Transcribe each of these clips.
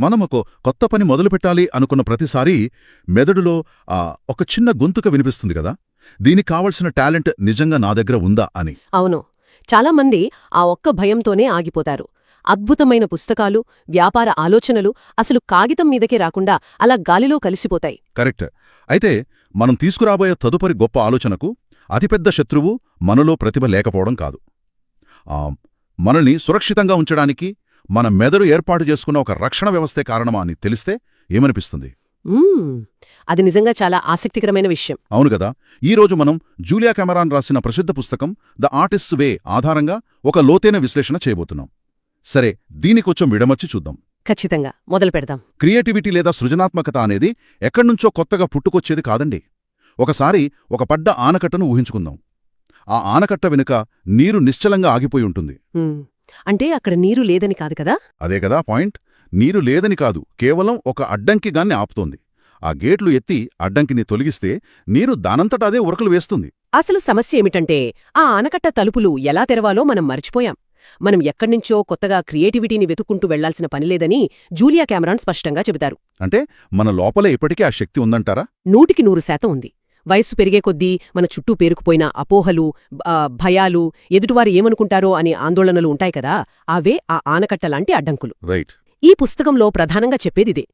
మనమొక కొత్త పని మొదలుపెట్టాలి అనుకున్న ప్రతిసారీ మెదడులో ఒక చిన్న గొంతుక వినిపిస్తుంది కదా, దీనికి కావలసిన టాలెంట్ నిజంగా నా దగ్గర ఉందా అని. అవును, చాలామంది ఆ ఒక్క భయంతోనే ఆగిపోతారు. అద్భుతమైన పుస్తకాలు, వ్యాపార ఆలోచనలు అసలు కాగితం మీదకే రాకుండా అలా గాలిలో కలిసిపోతాయి. కరెక్ట్. అయితే మనం తీసుకురాబోయే తదుపరి గొప్ప ఆలోచనకు అతిపెద్ద శత్రువు మనలో ప్రతిభ లేకపోవడం కాదు. మనల్ని సురక్షితంగా ఉంచడానికి మన మెదడు ఏర్పాటు చేసుకున్న ఒక రక్షణ వ్యవస్థే కారణమా అని తెలిస్తే ఏమనిపిస్తుంది? అది నిజంగా చాలా ఆసక్తికరమైన విషయం. అవును కదా. ఈరోజు మనం జూలియా కెమెరాన్ రాసిన ప్రసిద్ధ పుస్తకం ద ఆర్టిస్ట్స్ వే ఆధారంగా ఒక లోతైన విశ్లేషణ చేయబోతున్నాం. సరే, దీనికొంచెం విడమర్చి చూద్దాం. ఖచ్చితంగా మొదలు పెడదాం. క్రియేటివిటీ లేదా సృజనాత్మకత అనేది ఎక్కడ్నుంచో కొత్తగా పుట్టుకొచ్చేది కాదండి. ఒకసారి ఒక పడ్డ ఆనకట్టను ఊహించుకుందాం. ఆ ఆనకట్ట వెనుక నీరు నిశ్చలంగా ఆగిపోయి ఉంటుంది. అంటే అక్కడ నీరు లేదని కాదు కదా? అదే కదా పాయింట్. నీరు లేదని కాదు, కేవలం ఒక అడ్డంకిగాన్ని ఆపుతోంది. ఆ గేట్లు ఎత్తి అడ్డంకిని తొలగిస్తే నీరు దానంతట అదే ఉరకలు వేస్తుంది. అసలు సమస్య ఏమిటంటే ఆ ఆనకట్ట తలుపులు ఎలా తెరవాలో మనం మర్చిపోయాం. మనం ఎక్కడ్నుంచో కొత్తగా క్రియేటివిటీని వెతుక్కుంటూ వెళ్లాల్సిన పనిలేదని జూలియా కెమెరాన్ స్పష్టంగా చెబుతారు. అంటే మన లోపల ఇప్పటికే ఆ శక్తి ఉందంటారా? 100% ఉంది. వయస్సు పెరిగే కొద్దీ మన చుట్టూ పేరుకుపోయిన అపోహలు, భయాలు, ఎదుటివారు ఏమనుకుంటారో అనే ఆందోళనలు ఉంటాయి కదా, అవే ఆ ఆనకట్టలాంటి అడ్డంకులు. రైట్. ఈ పుస్తకంలో ప్రధానంగా చెప్పేదిదే.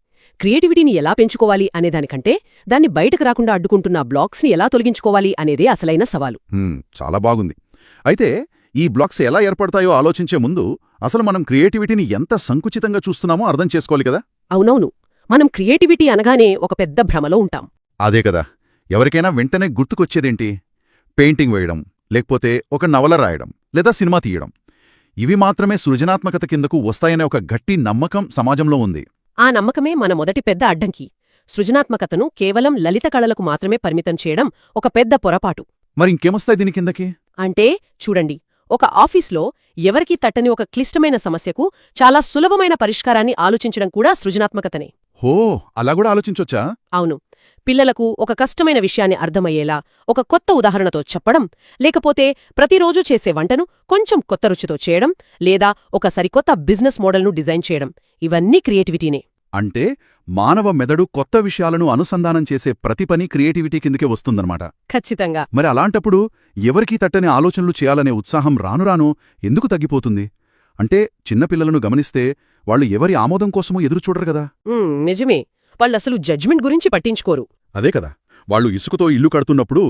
క్రియేటివిటీని ఎలా పెంచుకోవాలి అనేదానికంటే దాన్ని బయటకు రాకుండా అడ్డుకుంటున్న బ్లాక్స్ని ఎలా తొలగించుకోవాలి అనేదే అసలైన సవాలు. చాలా బాగుంది. అయితే ఈ బ్లాక్స్ ఎలా ఏర్పడతాయో ఆలోచించే ముందు అసలు మనం క్రియేటివిటీని ఎంత సంకుచితంగా చూస్తున్నామో అర్థం చేసుకోవాలి కదా. అవునవును, మనం క్రియేటివిటీ అనగానే ఒక పెద్ద భ్రమలో ఉంటాం. అదే కదా. ఎవరికైనా వెంటనే గుర్తుకొచ్చేదేంటి? పెయింటింగ్ వేయడం, లేకపోతే ఒక నవల రాయడం, లేదా సినిమా తీయడం. ఇవి మాత్రమే సృజనాత్మకత కిందకు వస్తాయనే ఒక గట్టి నమ్మకం సమాజంలో ఉంది. ఆ నమ్మకమే మన మొదటి పెద్ద అడ్డంకి. సృజనాత్మకతను కేవలం లలిత కళలకు మాత్రమే పరిమితం చేయడం ఒక పెద్ద పొరపాటు. మరింకేమొస్తాయి దీని కిందకి? అంటే చూడండి, ఒక ఆఫీస్లో ఎవరికీ తట్టని ఒక క్లిష్టమైన సమస్యకు చాలా సులభమైన పరిష్కారాన్ని ఆలోచించడం కూడా సృజనాత్మకతనే. హో, అలా కూడా ఆలోచించొచ్చా? అవును. పిల్లలకు ఒక కష్టమైన విషయాన్ని అర్థమయ్యేలా ఒక కొత్త ఉదాహరణతో చెప్పడం, లేకపోతే ప్రతిరోజూ చేసే వంటను కొంచెం కొత్త రుచితో చేయడం, లేదా ఒక సరికొత్త బిజినెస్ మోడల్ను డిజైన్ చేయడం, ఇవన్నీ క్రియేటివిటీనే. అంటే మానవ మెదడు కొత్త విషయాలను అనుసంధానం చేసే ప్రతి పని క్రియేటివిటీ కిందకే వస్తుందన్నమాట. ఖచ్చితంగా. మరి అలాంటప్పుడు ఎవరికీ తట్టని ఆలోచనలు చేయాలనే ఉత్సాహం రానురాను ఎందుకు తగ్గిపోతుంది? అంటే చిన్నపిల్లలను గమనిస్తే వాళ్ళు ఎవరి ఆమోదం కోసమూ ఎదురుచూడరు కదా. నిజమే. వాళ్ళసలు జడ్జ్మెంట్ గురించి పట్టించుకోరు. అదే కదా. వాళ్ళు ఇసుకతో ఇల్లు కడుతున్నప్పుడు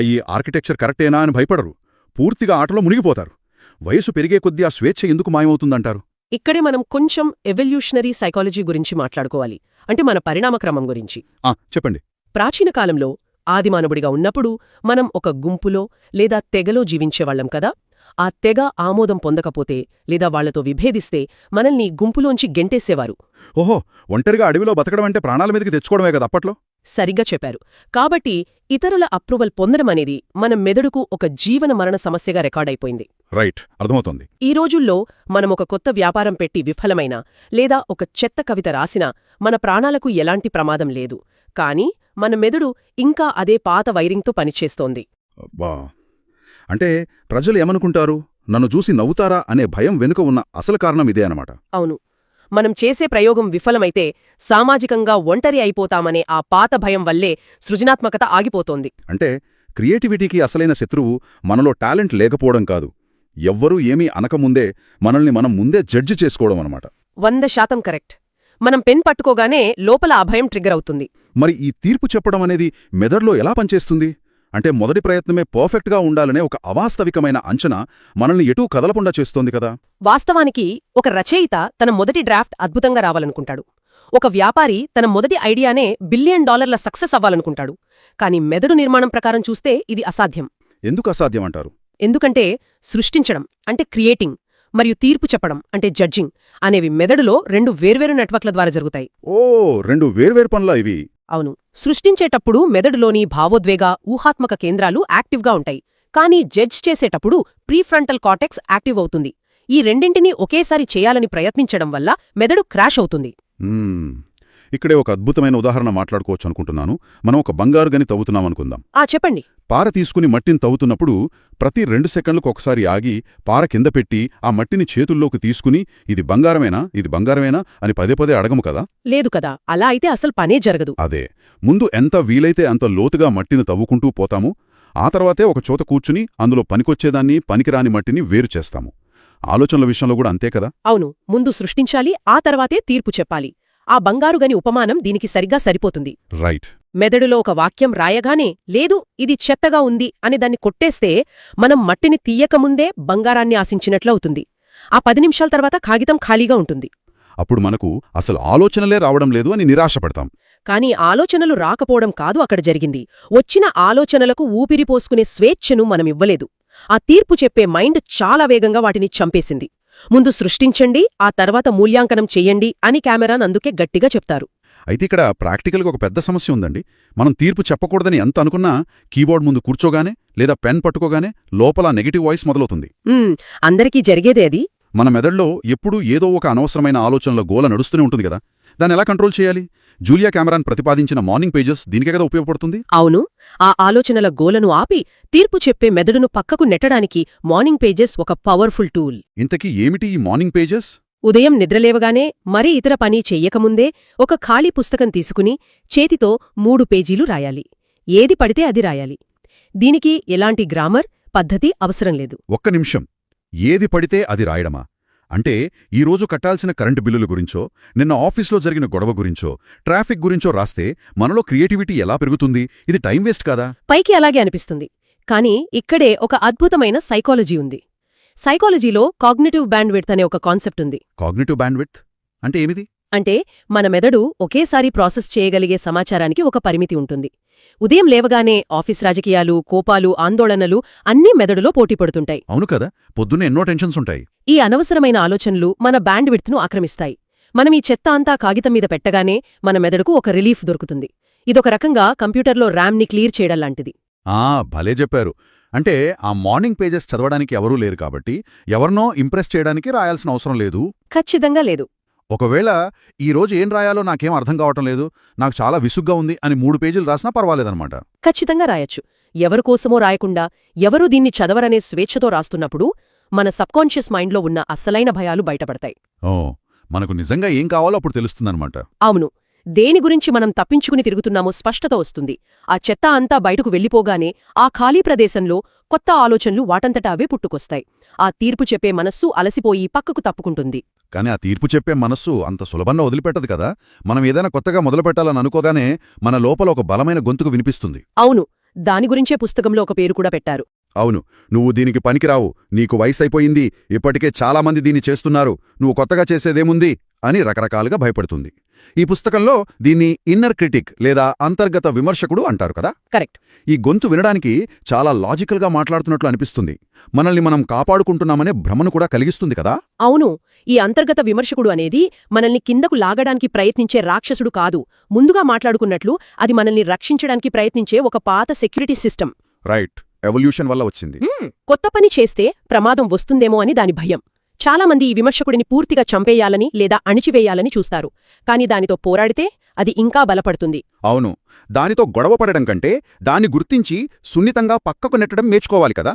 ఈ ఆర్కిటెక్చర్ కరెక్టేనా అని భయపడరు. పూర్తిగా ఆటలో మునిగిపోతారు. వయసు పెరిగే కొద్దీ ఆ స్వేచ్ఛ ఎందుకు మాయమవుతుందంటారు? ఇక్కడే మనం కొంచెం ఎవల్యూషనరీ సైకాలజీ గురించి మాట్లాడుకోవాలి. అంటే మన పరిణామక్రమం గురించి. చెప్పండి. ప్రాచీన కాలంలో ఆదిమానవుడిగా ఉన్నప్పుడు మనం ఒక గుంపులో లేదా తెగలో జీవించేవాళ్లం కదా. ఆ తెగ ఆమోదం పొందకపోతే లేదా వాళ్లతో విభేదిస్తే మనల్ని గుంపులోంచి గెంటేసేవారు. ఓహో, ఒంటరిగా అడవిలో బతకడం అంటే ప్రాణాల మీదకి తెచ్చుకోవడమే కదా అప్పట్లో. సరిగ్గా చెప్పారు. కాబట్టి ఇతరుల అప్రూవల్ పొందడమనేది మన మెదడుకు ఒక జీవన మరణ సమస్యగా రికార్డైపోయింది. రైట్, అర్థమవుతోంది. ఈ రోజుల్లో మనమొక కొత్త వ్యాపారం పెట్టి విఫలమైనా లేదా ఒక చెత్త కవిత రాసినా మన ప్రాణాలకు ఎలాంటి ప్రమాదం లేదు. కానీ మన మెదడు ఇంకా అదే పాత వైరింగ్తో పనిచేస్తోంది. అంటే ప్రజలు ఏమనుకుంటారు, నన్ను చూసి నవ్వుతారా అనే భయం వెనుక ఉన్న అసలు కారణం ఇదే అనమాట. అవును. మనం చేసే ప్రయోగం విఫలమైతే సామాజికంగా ఒంటరి అయిపోతామనే ఆ పాత భయం వల్లే సృజనాత్మకత ఆగిపోతోంది. అంటే క్రియేటివిటీకి అసలైన శత్రువు మనలో టాలెంట్ లేకపోవడం కాదు, ఎవ్వరూ ఏమీ అనకముందే మనల్ని మనం ముందే జడ్జి చేసుకోవడం అనమాట. 100% కరెక్ట్. మనం పెన్ పట్టుకోగానే లోపల ఆ భయం ట్రిగ్గర్ అవుతుంది. మరి ఈ తీర్పు చెప్పడం అనేది మెదడులో ఎలా పనిచేస్తుంది? అంటే మొదటి ప్రయత్నమే పర్ఫెక్ట్గా ఉండాలనే ఒక అవాస్తవికమైన అంచనా మనల్ని ఎటూ కదలకుండా చేస్తోంది కదా. వాస్తవానికి ఒక రచయిత తన మొదటి డ్రాఫ్ట్ అద్భుతంగా రావాలనుకుంటాడు. ఒక వ్యాపారి తన మొదటి ఐడియానే $1 బిలియన్ సక్సెస్ అవ్వాలనుకుంటాడు. కాని మెదడు నిర్మాణం ప్రకారం చూస్తే ఇది అసాధ్యం. ఎందుకు అసాధ్యం అంటారు? ఎందుకంటే సృష్టించడం అంటే క్రియేటింగ్ మరియు తీర్పు చెప్పడం అంటే జడ్జింగ్ అనేవి మెదడులో 2 వేర్వేరు నెట్వర్క్ల ద్వారా జరుగుతాయి. ఓ, 2 వేర్వేరు పనులా ఇవి? అవును. సృష్టించేటప్పుడు మెదడులోని భావోద్వేగ, ఊహాత్మక కేంద్రాలు యాక్టివ్గా ఉంటాయి. కానీ జడ్జ్ చేసేటప్పుడు ప్రీఫ్రంటల్ కార్టెక్స్ యాక్టివ్ అవుతుంది. ఈ రెండింటినీ ఒకేసారి చేయాలని ప్రయత్నించడం వల్ల మెదడు క్రాష్ అవుతుంది. ఇక్కడే ఒక అద్భుతమైన ఉదాహరణ మాట్లాడుకోవచ్చు అనుకుంటున్నాను. మనం ఒక బంగారు గని తవ్వుతున్నాం అనుకుందాం. చెప్పండి. పార తీసుకుని మట్టిని తవ్వుతున్నప్పుడు ప్రతి 2 సెకండ్లకు ఒకసారి ఆగి పార కింద పెట్టి ఆ మట్టిని చేతుల్లోకి తీసుకుని ఇది బంగారమేనా అని పదే పదే అడగము కదా. లేదు కదా, అలా అయితే అసలు పనే జరగదు. అదే, ముందు ఎంత వీలైతే అంత లోతుగా మట్టిని తవ్వుకుంటూ పోతాము. ఆ తర్వాతే ఒక చోట కూర్చుని అందులో పనికొచ్చేదాన్ని పనికిరాని మట్టిని వేరు చేస్తాము. ఆలోచనల విషయంలో కూడా అంతే కదా. అవును, ముందు సృష్టించాలి, ఆ తర్వాతే తీర్పు చెప్పాలి. ఆ బంగారుగని ఉపమానం దీనికి సరిగ్గా సరిపోతుంది. రైట్. మెదడులో ఒక వాక్యం రాయగానే లేదు ఇది చెత్తగా ఉంది అని దాన్ని కొట్టేస్తే మనం మట్టిని తీయకముందే బంగారాన్ని ఆశించినట్లవుతుంది. ఆ 10 నిమిషాల తర్వాత కాగితం ఖాళీగా ఉంటుంది. అప్పుడు మనకు అసలు ఆలోచనలే రావడం లేదు అని నిరాశపడతాం. కానీ ఆలోచనలు రాకపోవడం కాదు అక్కడ జరిగింది. వచ్చిన ఆలోచనలకు ఊపిరి పోసుకునే స్వేచ్ఛను మనమివ్వలేదు. ఆ తీర్పు చెప్పే మైండ్ చాలా వేగంగా వాటిని చంపేసింది. ముందు సృష్టించండి, ఆ తర్వాత మూల్యాంకనం చెయ్యండి అని కెమెరాన్ అందుకే గట్టిగా చెప్తారు. అయితే ఇక్కడ ప్రాక్టికల్గా ఒక పెద్ద సమస్య ఉందండి. మనం తీర్పు చెప్పకూడదని ఎంత అనుకున్నా కీబోర్డ్ ముందు కూర్చోగానే లేదా పెన్ పట్టుకోగానే లోపల నెగటివ్ వాయిస్ మొదలవుతుంది. అందరికీ జరిగేదే అది. మన మెదడులో ఎప్పుడూ ఏదో ఒక అనవసరమైన ఆలోచనల గోల నడుస్తూనే ఉంటుంది కదా. దాన్ని ఎలా కంట్రోల్ చేయాలి? జూలియా కెమెరాన్ ప్రతిపాదించిన మార్నింగ్ పేజెస్ దీనికే కదా ఉపయోగపడుతుంది. అవును, ఆ ఆలోచనల గోలను ఆపి తీర్పు చెప్పే మెదడును పక్కకు నెట్టడానికి మార్నింగ్ పేజెస్ ఒక పవర్ఫుల్ టూల్. ఇంతకీ ఏమిటి ఈ మార్నింగ్ పేజెస్? ఉదయం నిద్రలేవగానే మరీ ఇతర పని చెయ్యకముందే ఒక ఖాళీ పుస్తకం తీసుకుని చేతితో 3 పేజీలు రాయాలి. ఏది పడితే అది రాయాలి. దీనికి ఎలాంటి గ్రామర్, పద్ధతి అవసరం లేదు. ఒక్క నిమిషం. ఏది పడితే అది రాయడమా? అంటే ఈరోజు కట్టాల్సిన కరెంటు బిల్లుల గురించో, నిన్న ఆఫీస్లో జరిగిన గొడవ గురించో, ట్రాఫిక్ గురించో రాస్తే మనలో క్రియేటివిటీ ఎలా పెరుగుతుంది? ఇది టైం వేస్ట్ కాదా? పైకి అలాగే అనిపిస్తుంది. కానీ ఇక్కడే ఒక అద్భుతమైన సైకాలజీ ఉంది. సైకాలజీలో కాగ్నిటివ్ బ్యాండ్విడ్త్ అనే ఒక కాన్సెప్ట్ ఉంది. కాగ్నిటివ్ బ్యాండ్విడ్త్ అంటే ఏమిది? అంటే మన మెదడు ఒకేసారి ప్రాసెస్ చేయగలిగే సమాచారానికి ఒక పరిమితి ఉంటుంది. ఉదయం లేవగానే ఆఫీస్ రాజకీయాలు, కోపాలు, ఆందోళనలు అన్నీ మెదడులో పోటీపడుతుంటాయి. అవును కదా, పొద్దున్నే ఎన్నో టెన్షన్స్ ఉంటాయి. ఈ అనవసరమైన ఆలోచనలు మన బ్యాండ్విడ్త్ను ఆక్రమిస్తాయి. మనం ఈ చెత్త అంతా కాగితం మీద పెట్టగానే మన మెదడుకు ఒక రిలీఫ్ దొరుకుతుంది. ఇదొక రకంగా కంప్యూటర్లో ర్యామ్ని క్లియర్ చేయడం లాంటిది. భలే చెప్పారు. అంటే ఆ మార్నింగ్ పేజెస్ చదవడానికి ఎవరూ లేరు కాబట్టి ఎవరినో ఇంప్రెస్ చేయడానికి రాయాల్సిన అవసరం లేదు. ఖచ్చితంగా లేదు. ఒకవేళ ఈరోజు ఏం రాయాలో నాకేం అర్థం కావటం లేదు, నాకు చాలా విసుగ్గా ఉంది అని 3 పేజీలు రాసినా పర్వాలేదన్నమాట. ఖచ్చితంగా రాయొచ్చు. ఎవరికోసమో రాయకుండా ఎవరూ దీన్ని చదవరనే స్వేచ్ఛతో రాస్తున్నప్పుడు మన సబ్కాన్షియస్ మైండ్లో ఉన్న అస్సలైన భయాలు బయటపడతాయి. మనకు నిజంగా ఏం కావాలో అప్పుడు తెలుస్తుందన్నమాట. అవును, దేని గురించి మనం తప్పించుకుని తిరుగుతున్నామో స్పష్టత వస్తుంది. ఆ చెత్త అంతా బయటకు వెళ్ళిపోగానే ఆ ఖాళీ ప్రదేశంలో కొత్త ఆలోచనలు వాటంతటా అవే పుట్టుకొస్తాయి. ఆ తీర్పు చెప్పే మనస్సు అలసిపోయి పక్కకు తప్పుకుంటుంది. కానీ ఆ తీర్పు చెప్పే మనస్సు అంత సులభంగా వదిలిపెట్టదు కదా. మనం ఏదైనా కొత్తగా మొదలుపెట్టాలని అనుకోగానే మన లోపల ఒక బలమైన గొంతుకు వినిపిస్తుంది. అవును, దాని గురించే పుస్తకంలో ఒక పేరు కూడా పెట్టారు. అవును, నువ్వు దీనికి పనికిరావు, నీకు వయసైపోయింది, ఇప్పటికే చాలామంది దీన్ని చేస్తున్నారు, నువ్వు కొత్తగా చేసేదేముంది అని రకరకాలుగా భయపడుతుంది. ఈ పుస్తకంలో దీన్ని ఇన్నర్ క్రిటిక్ లేదా అంతర్గత విమర్శకుడు అంటారు కదా. కరెక్ట్. ఈ గొంతు వినడానికి చాలా లాజికల్గా మాట్లాడుతున్నట్లు అనిపిస్తుంది. మనల్ని మనం కాపాడుకుంటున్నామనే భ్రమను కూడా కలిగిస్తుంది కదా. అవును, ఈ అంతర్గత విమర్శకుడు అనేది మనల్ని కిందకు లాగడానికి ప్రయత్నించే రాక్షసుడు కాదు. ముందుగా మాట్లాడుకున్నట్లు అది మనల్ని రక్షించడానికి ప్రయత్నించే ఒక పాత సెక్యూరిటీ సిస్టమ్. రైట్, ఎవల్యూషన్ వల్ల వచ్చింది. కొత్త పని చేస్తే ప్రమాదం వస్తుందేమో అని దాని భయం. చాలామంది ఈ విమర్శకుడిని పూర్తిగా చంపేయాలని లేదా అణిచివేయాలని చూస్తారు. కాని దానితో పోరాడితే అది ఇంకా బలపడుతుంది. అవును, దానితో గొడవపడడం కంటే దాన్ని గుర్తించి సున్నితంగా పక్కకు నెట్టడం నేర్చుకోవాలి కదా.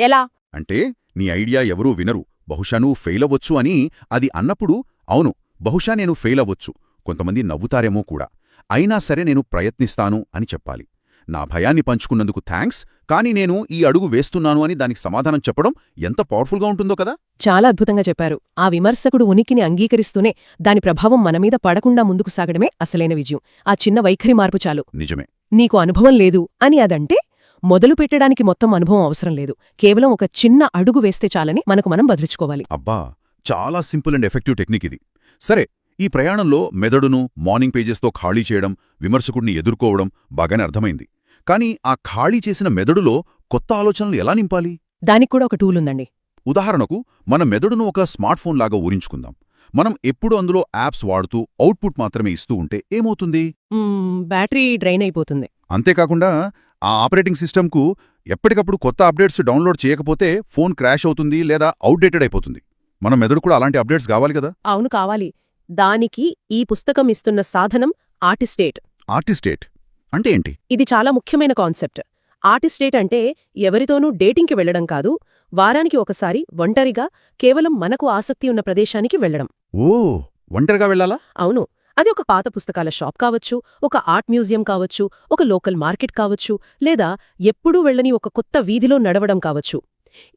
ఎలా అంటే నీ ఐడియా ఎవరూ వినరు, బహుశా నువ్వు ఫెయిల్ అవ్వచ్చు అని అది అన్నప్పుడు, అవును బహుశా నేను ఫెయిల్ అవ్వచ్చు, కొంతమంది నవ్వుతారేమో కూడా, అయినా సరే నేను ప్రయత్నిస్తాను అని చెప్పాలి. నా భయాన్ని పంచుకున్నందుకు థ్యాంక్స్, కానీ నేను ఈ అడుగు వేస్తున్నాను అని దానికి సమాధానం చెప్పడం ఎంత పవర్ఫుల్గా ఉంటుందో కదా. చాలా అద్భుతంగా చెప్పారు. ఆ విమర్శకుడు ఉనికిని అంగీకరిస్తూనే దాని ప్రభావం మనమీద పడకుండా ముందుకు సాగడమే అసలైన విజయం. ఆ చిన్న వైఖరి మార్పు చాలు. నిజమే. నీకు అనుభవం లేదు అని అదంటే మొదలు పెట్టడానికి మొత్తం అనుభవం అవసరం లేదు. కేవలం ఒక చిన్న అడుగు వేస్తే చాలని మనకు మనం బదిలించుకోవాలి. అబ్బా, చాలా సింపుల్ అండ్ ఎఫెక్టివ్ టెక్నిక్ ఇది. సరే, ఈ ప్రయాణంలో మెదడును మార్నింగ్ పేజెస్తో ఖాళీ చేయడం, విమర్శకుడిని ఎదుర్కోవడం బాగానే అర్థమైంది. కానీ ఆ ఖాళీ చేసిన మెదడులో కొత్త ఆలోచనలు ఎలా నింపాలి? దానికి కూడా ఒక టూల్ ఉందండి. ఉదాహరణకు మన మెదడును ఒక స్మార్ట్ ఫోన్ లాగా ఊరించుకుందాం. మనం ఎప్పుడు అందులో యాప్స్ వాడుతూ అవుట్పుట్ మాత్రమే ఇస్తూ ఉంటే ఏమవుతుంది? బ్యాటరీ డ్రైన్ అయిపోతుంది. అంతేకాకుండా ఆ ఆపరేటింగ్ సిస్టమ్కు ఎప్పటికప్పుడు కొత్త అప్డేట్స్ డౌన్లోడ్ చేయకపోతే ఫోన్ క్రాష్ అవుతుంది లేదా అవుట్డేటెడ్ అయిపోతుంది. మన మెదడు కూడా అలాంటి అప్డేట్స్ కావాలి కదా. అవును, కావాలి. దానికి ఈ పుస్తకం ఇస్తున్న సాధనం ఆర్టిస్టేట్. ఆర్టిస్టేట్ అంటే ఏంటి? ఇది చాలా ముఖ్యమైన కాన్సెప్ట్. ఆర్టిస్టేట్ అంటే ఎవరితోనూ డేటింగ్కి వెళ్లడం కాదు, వారానికి ఒకసారి ఒంటరిగా కేవలం మనకు ఆసక్తి ఉన్న ప్రదేశానికి వెళ్లడం. ఓ, ఒంటరిగా వెళ్ళాలా? అవును. అది ఒక పాత పుస్తకాల షాప్ కావచ్చు, ఒక ఆర్ట్ మ్యూజియం కావచ్చు, ఒక లోకల్ మార్కెట్ కావచ్చు, లేదా ఎప్పుడూ వెళ్ళని ఒక కొత్త వీధిలో నడవడం కావచ్చు.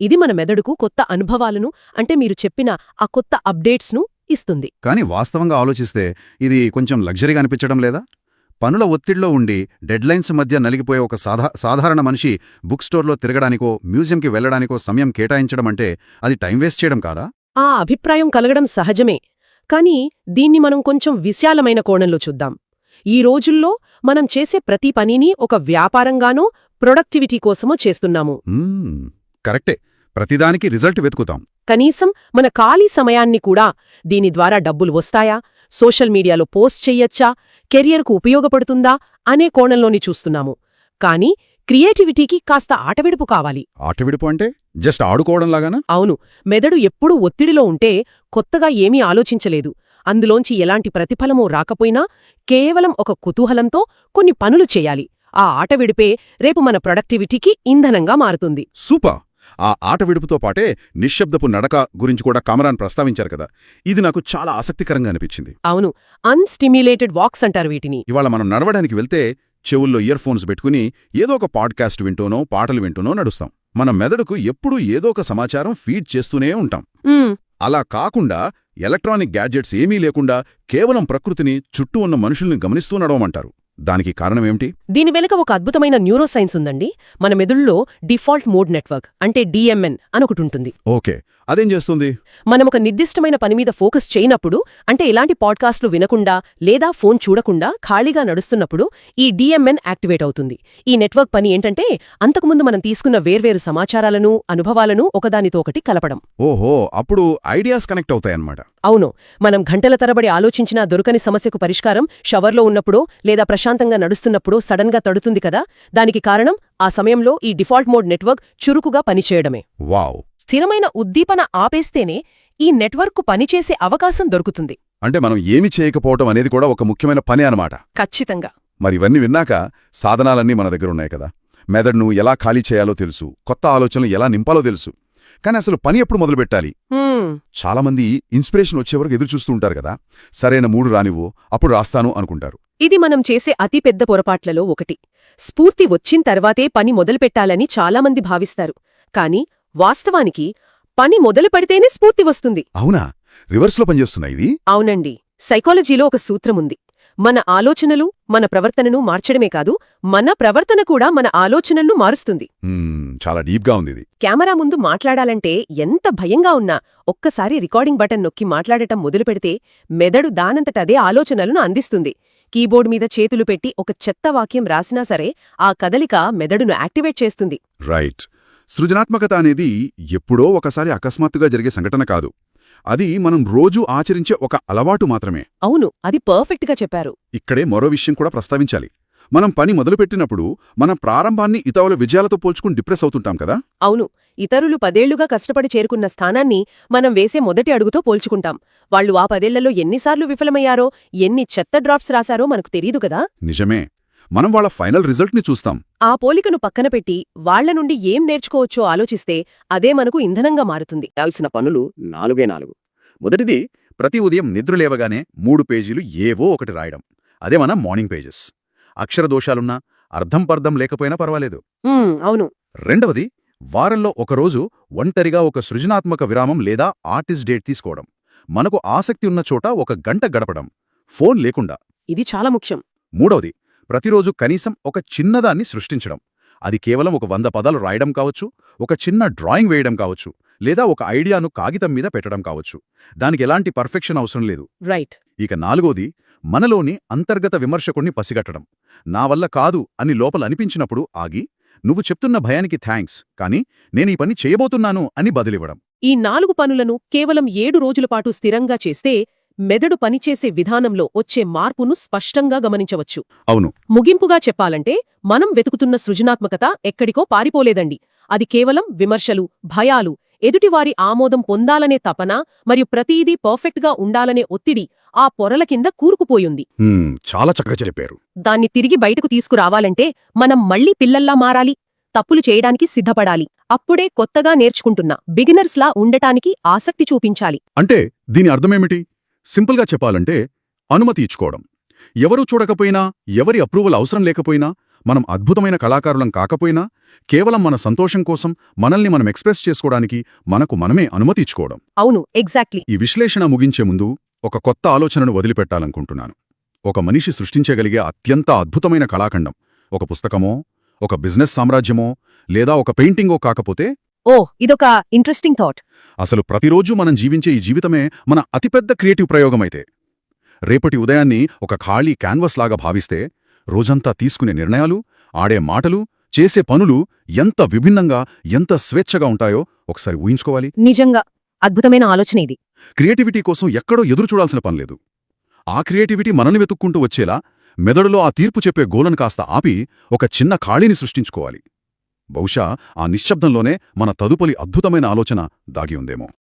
ఇది మన మెదడుకు కొత్త అనుభవాలను, అంటే మీరు చెప్పిన ఆ కొత్త అప్డేట్స్ను ఇస్తుంది. కానీ వాస్తవంగా ఆలోచిస్తే ఇది కొంచెం లగ్జరీగా అనిపించడం లేదా? పనుల ఒత్తిడిలో ఉండి డెడ్లైన్స్ మధ్య నలిగిపోయే ఒక సాధారణ మనిషి బుక్ స్టోర్లో తిరగడానికో మ్యూజియంకి వెళ్లడానికో సమయం కేటాయించడం అంటే అది టైం వేస్ట్ చేయడం కాదా? ఆ అభిప్రాయం కలగడం సహజమే. కానీ దీన్ని మనం కొంచెం విశాలమైన కోణంలో చూద్దాం. ఈ రోజుల్లో మనం చేసే ప్రతి పనిని ఒక వ్యాపారంగానో ప్రొడక్టివిటీ కోసమో చేస్తున్నాము. కరెక్టే. ప్రతిదానికి రిజల్ట్ వెతుకుతాం. కనీసం మన ఖాళీ సమయాన్ని కూడా దీని ద్వారా డబ్బులు వస్తాయా, సోషల్ మీడియాలో పోస్ట్ చెయ్యొచ్చా, కెరియర్కు ఉపయోగపడుతుందా అనే కోణంలోని చూస్తున్నాము. కానీ క్రియేటివిటీకి కాస్త ఆటవిడుపు కావాలి. ఆటవిడుపు అంటే జస్ట్ ఆడుకోవడంలాగానా? అవును. మెదడు ఎప్పుడూ ఒత్తిడిలో ఉంటే కొత్తగా ఏమీ ఆలోచించలేదు. అందులోంచి ఎలాంటి ప్రతిఫలమూ రాకపోయినా కేవలం ఒక కుతూహలంతో కొన్ని పనులు చేయాలి. ఆ ఆటవిడిపే రేపు మన ప్రొడక్టివిటీకి ఇంధనంగా మారుతుంది. సూపర్! ఆ ఆట విడుపుతో పాటే నిశ్శబ్దపు నడక గురించి కూడా కామరాన్ ప్రస్తావించారు కదా. ఇది నాకు చాలా ఆసక్తికరంగా అనిపించింది. అవును. అన్స్టిమ్యులేటెడ్ వాక్స్ అంటారు వీటిని. ఇవాళ మనం నడవడానికి వెళ్తే చెవుల్లో ఇయర్ ఫోన్స్ పెట్టుకుని ఏదో ఒక పాడ్కాస్ట్ వింటూనో పాటలు వింటూనో నడుస్తాం. మన మెదడుకు ఎప్పుడూ ఏదో ఒక సమాచారం ఫీడ్ చేస్తూనే ఉంటాం. అలా కాకుండా ఎలక్ట్రానిక్ గ్యాడ్జెట్స్ ఏమీ లేకుండా కేవలం ప్రకృతిని, చుట్టూ ఉన్న మనుషుల్ని గమనిస్తూ నడవమంటారు. దానికి కారణమేమిటి? దీని వెనుక ఒక అద్భుతమైన న్యూరోసైన్స్ ఉందండి. మన మెదుళ్ళలో డిఫాల్ట్ మోడ్ నెట్వర్క్, అంటే డిఎంఎన్ అనొకటుంటుంది. ఓకే, అదేం చేస్తుంది? మనం ఒక నిర్దిష్టమైన పని మీద ఫోకస్ చేయనప్పుడు, అంటే ఎలాంటి పాడ్కాస్ట్లు వినకుండా లేదా ఫోన్ చూడకుండా ఖాళీగా నడుస్తున్నప్పుడు ఈ డిఎంఎన్ యాక్టివేట్ అవుతుంది. ఈ నెట్వర్క్ పని ఏంటంటే అంతకుముందు మనం తీసుకున్న వేర్వేరు సమాచారాలను, అనుభవాలను ఒకదానితో ఒకటి కలపడం. ఓహో, అప్పుడు ఐడియాస్ కనెక్ట్ అవుతాయన్నమాట. అవును. మనం గంటల తరబడి ఆలోచించినా దొరకని సమస్యకు పరిష్కారం షవర్లో ఉన్నప్పుడో లేదా ప్రశాంతంగా నడుస్తున్నప్పుడో సడన్గా తడుతుంది కదా. దానికి కారణం ఆ సమయంలో ఈ డిఫాల్ట్ మోడ్ నెట్వర్క్ చురుకుగా పనిచేయడమే. వావ్! స్థిరమైన ఉద్దీపన ఆపేస్తేనే ఈ నెట్వర్క్కు పనిచేసే అవకాశం దొరుకుతుంది. అంటే మనం ఏమి చేయకపోవటం అనేది కూడా ఒక ముఖ్యమైన పని అన్నమాట. ఖచ్చితంగా. మరి ఇవన్నీ విన్నాక సాధనాలన్నీ మన దగ్గరున్నాయి కదా. మెదడును ఎలా ఖాళీ చేయాలో తెలుసు, కొత్త ఆలోచనలు ఎలా నింపాలో తెలుసు. కానీ అసలు పని ఎప్పుడు మొదలుపెట్టాలి? చాలామంది ఇన్స్పిరేషన్ వచ్చేవరకు ఎదురుచూస్తూ ఉంటారు కదా. సరైన మూడు రానివ్వు, అప్పుడు రాస్తాను అనుకుంటారు. ఇది మనం చేసే అతిపెద్ద పొరపాట్లలో ఒకటి. స్ఫూర్తి వచ్చిన తర్వాతే పని మొదలుపెట్టాలని చాలామంది భావిస్తారు. కాని వాస్తవానికి పని మొదలుపెడితేనే స్ఫూర్తి వస్తుంది. అవునా? రివర్స్లో పనిచేస్తున్నా ఇది? అవునండి. సైకాలజీలో ఒక సూత్రముంది. మన ఆలోచనలు మన ప్రవర్తనను మార్చడమే కాదు, మన ప్రవర్తన కూడా మన ఆలోచనలను మారుస్తుంది. చాలా డీప్గా ఉంది ఇది. కెమెరా ముందు మాట్లాడాలంటే ఎంత భయంగా ఉన్నా ఒక్కసారి రికార్డింగ్ బటన్ నొక్కి మాట్లాడటం మొదలుపెడితే మెదడు దానంతటదే ఆలోచనలను అందిస్తుంది. కీబోర్డ్ మీద చేతులు పెట్టి ఒక చెత్త వాక్యం రాసినా సరే ఆ కదలిక మెదడును యాక్టివేట్ చేస్తుంది. రైట్. సృజనాత్మకత అనేది ఎప్పుడో ఒకసారి అకస్మాత్తుగా జరిగే సంఘటన కాదు. అది మనం రోజూ ఆచరించే ఒక అలవాటు మాత్రమే. అవును, అది పర్ఫెక్ట్గా చెప్పారు. ఇక్కడే మరో విషయం కూడా ప్రస్తావించాలి. మనం పని మొదలుపెట్టినప్పుడు మన ప్రారంభాన్ని ఇతరుల విజయాలతో పోల్చుకుని డిప్రెస్ అవుతుంటాం కదా. అవును. ఇతరులు 10 ఏళ్లుగా కష్టపడి చేరుకున్న స్థానాన్ని మనం వేసే మొదటి అడుగుతో పోల్చుకుంటాం. వాళ్లు ఆ 10 ఏళ్లలో ఎన్నిసార్లు విఫలమయ్యారో, ఎన్ని చెత్త డ్రాప్స్ రాశారో మనకు తెలీదు కదా. నిజమే. మనం వాళ్ళ ఫైనల్ రిజల్ట్ని చూస్తాం. ఆ పోలికను పక్కన పెట్టి వాళ్ల నుండి ఏం నేర్చుకోవచ్చో ఆలోచిస్తే అదే మనకు ఇంధనంగా మారుతుంది. చేయాల్సిన పనులు 4 మొదటిది, ప్రతి ఉదయం నిద్రలేవగానే 3 పేజీలు ఏవో ఒకటి రాయడం. అదే మన మార్నింగ్ పేజెస్. అక్షరదోషాలున్నా, అర్థం పర్థం లేకపోయినా పర్వాలేదు. అవును. రెండవది, వారంలో ఒకరోజు ఒంటరిగా ఒక సృజనాత్మక విరామం లేదా ఆర్టిస్ట్ డేట్ తీసుకోవడం. మనకు ఆసక్తి ఉన్న చోట 1 గంట గడపడం, ఫోన్ లేకుండా. ఇది చాలా ముఖ్యం. మూడవది, ప్రతిరోజు కనీసం ఒక చిన్నదాన్ని సృష్టించడం. అది కేవలం ఒక 100 పదాలు రాయడం కావచ్చు, ఒక చిన్న డ్రాయింగ్ వేయడం కావచ్చు, లేదా ఒక ఐడియాను కాగితం మీద పెట్టడం కావచ్చు. దానికి ఎలాంటి పర్ఫెక్షన్ అవసరం లేదు. రైట్. ఇక నాలుగోది, మనలోని అంతర్గత విమర్శకుణ్ణి పసిగట్టడం. నా వల్ల కాదు అని లోపల అనిపించినప్పుడు ఆగి, నువ్వు చెప్తున్న భయానికి థ్యాంక్స్, కానీ నేను ఈ పని చేయబోతున్నాను అని బదిలివ్వడం. ఈ 4 పనులను కేవలం 7 రోజుల పాటు స్థిరంగా చేస్తే మెదడు పనిచేసే విధానంలో వచ్చే మార్పును స్పష్టంగా గమనించవచ్చు. అవును. ముగింపుగా చెప్పాలంటే మనం వెతుకుతున్న సృజనాత్మకత ఎక్కడికో పారిపోలేదండి. అది కేవలం విమర్శలు, భయాలు, ఎదుటివారి ఆమోదం పొందాలనే తపన మరియు ప్రతీదీ పర్ఫెక్ట్గా ఉండాలనే ఒత్తిడి, ఆ పొరల కింద కూరుకుపోయుంది. చాలా చక్కగా చెప్పారు. దాన్ని తిరిగి బయటకు తీసుకురావాలంటే మనం మళ్ళీ పిల్లల్లా మారాలి, తప్పులు చేయడానికి సిద్ధపడాలి. అప్పుడే కొత్తగా నేర్చుకుంటున్న బిగినర్స్లా ఉండటానికి ఆసక్తి చూపించాలి. అంటే దీని అర్థమేమిటి? సింపుల్గా చెప్పాలంటే అనుమతి ఇచ్చుకోవడం. ఎవరూ చూడకపోయినా, ఎవరి అప్రూవల్ అవసరం లేకపోయినా, మనం అద్భుతమైన కళాకారులం కాకపోయినా, కేవలం మన సంతోషం కోసం మనల్ని మనం ఎక్స్ప్రెస్ చేసుకోవడానికి మనకు మనమే అనుమతి ఇచ్చుకోవడం. అవును, ఎగ్జాక్ట్లీ. ఈ విశ్లేషణ ముగించే ముందు ఒక కొత్త ఆలోచనను వదిలిపెట్టాలనుకుంటున్నాను. ఒక మనిషి సృష్టించగలిగే అత్యంత అద్భుతమైన కళాఖండం ఒక పుస్తకమో, ఒక బిజినెస్ సామ్రాజ్యమో, లేదా ఒక పెయింటింగో కాకపోతే, ఇదొక ఇంట్రెస్టింగ్ థాట్. అసలు ప్రతిరోజూ మనం జీవించే ఈ జీవితమే మన అతిపెద్ద క్రియేటివ్ ప్రయోగమైతే, రేపటి ఉదయాన్ని ఒక ఖాళీ క్యాన్వస్ లాగా భావిస్తే, రోజంతా తీసుకునే నిర్ణయాలు, ఆడే మాటలు, చేసే పనులు ఎంత విభిన్నంగా, ఎంత స్వేచ్ఛగా ఉంటాయో ఒకసారి ఊహించుకోవాలి. నిజంగా అద్భుతమైన ఆలోచన ఇది. క్రియేటివిటీ కోసం ఎక్కడో ఎదురు చూడాల్సిన పనిలేదు. ఆ క్రియేటివిటీ మనల్ని వెతుక్కుంటూ వచ్చేలా మెదడులో ఆ తీర్పు చెప్పే గోలను కాస్త ఆపి ఒక చిన్న ఖాళీని సృష్టించుకోవాలి. బహుశా ఆ నిశ్శబ్దంలోనే మన తదుపరి అద్భుతమైన ఆలోచన దాగి ఉందేమో.